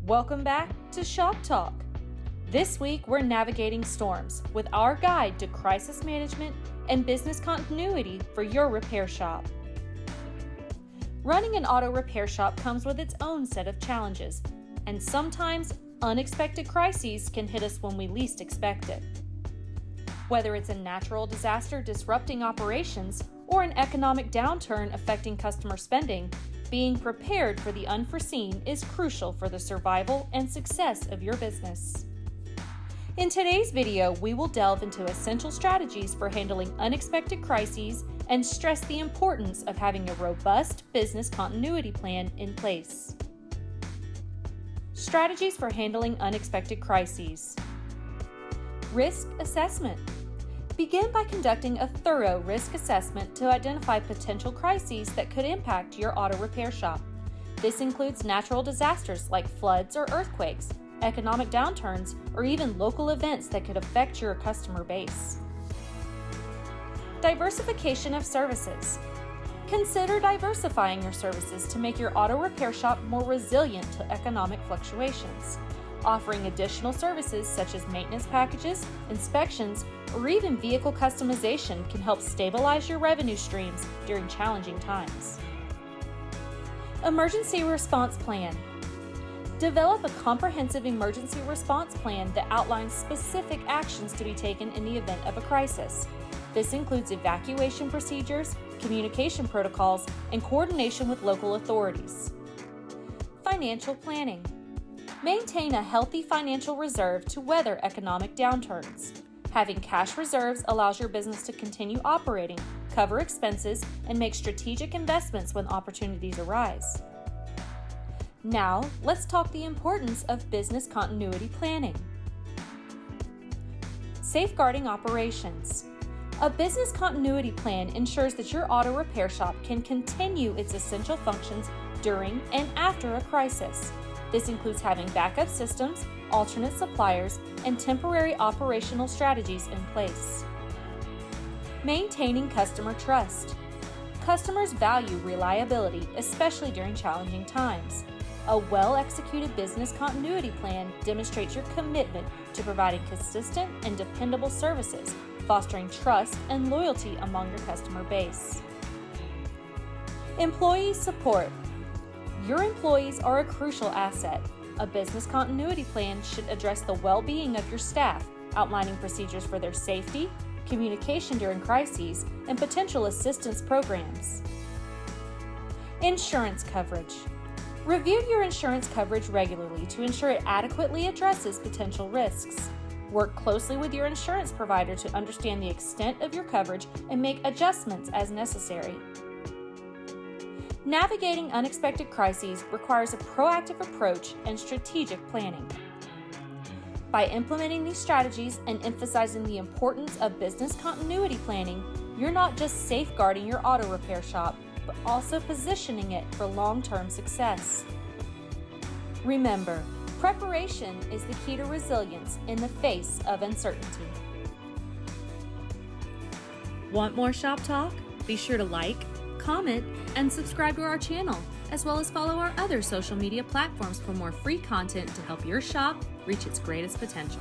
Welcome back to ShopTalk. This week, we're navigating storms with our guide to crisis management and business continuity for your repair shop. Running an auto repair shop comes with its own set of challenges, and sometimes unexpected crises can hit us when we least expect it. Whether it's a natural disaster disrupting operations or an economic downturn affecting customer spending, being prepared for the unforeseen is crucial for the survival and success of your business. In today's video, we will delve into essential strategies for handling unexpected crises and stress the importance of having a robust business continuity plan in place. Strategies for handling unexpected crises. Risk assessment. Begin by conducting a thorough risk assessment to identify potential crises that could impact your auto repair shop. This includes natural disasters like floods or earthquakes, economic downturns, or even local events that could affect your customer base. Diversification of services. Consider diversifying your services to make your auto repair shop more resilient to economic fluctuations. Offering additional services such as maintenance packages, inspections, or even vehicle customization can help stabilize your revenue streams during challenging times. Emergency response plan. Develop a comprehensive emergency response plan that outlines specific actions to be taken in the event of a crisis. This includes evacuation procedures, communication protocols, and coordination with local authorities. Financial planning. Maintain a healthy financial reserve to weather economic downturns. Having cash reserves allows your business to continue operating, cover expenses, and make strategic investments when opportunities arise. Now, let's talk the importance of business continuity planning. Safeguarding operations. A business continuity plan ensures that your auto repair shop can continue its essential functions during and after a crisis. This includes having backup systems, alternate suppliers, and temporary operational strategies in place. Maintaining customer trust. Customers value reliability, especially during challenging times. A well-executed business continuity plan demonstrates your commitment to providing consistent and dependable services, fostering trust and loyalty among your customer base. Employee support. Your employees are a crucial asset. A business continuity plan should address the well-being of your staff, outlining procedures for their safety, communication during crises, and potential assistance programs. Insurance coverage. Review your insurance coverage regularly to ensure it adequately addresses potential risks. Work closely with your insurance provider to understand the extent of your coverage and make adjustments as necessary. Navigating unexpected crises requires a proactive approach and strategic planning. By implementing these strategies and emphasizing the importance of business continuity planning, you're not just safeguarding your auto repair shop, but also positioning it for long-term success. Remember, preparation is the key to resilience in the face of uncertainty. Want more Shop Talk? Be sure to like, comment, and subscribe to our channel, as well as follow our other social media platforms for more free content to help your shop reach its greatest potential.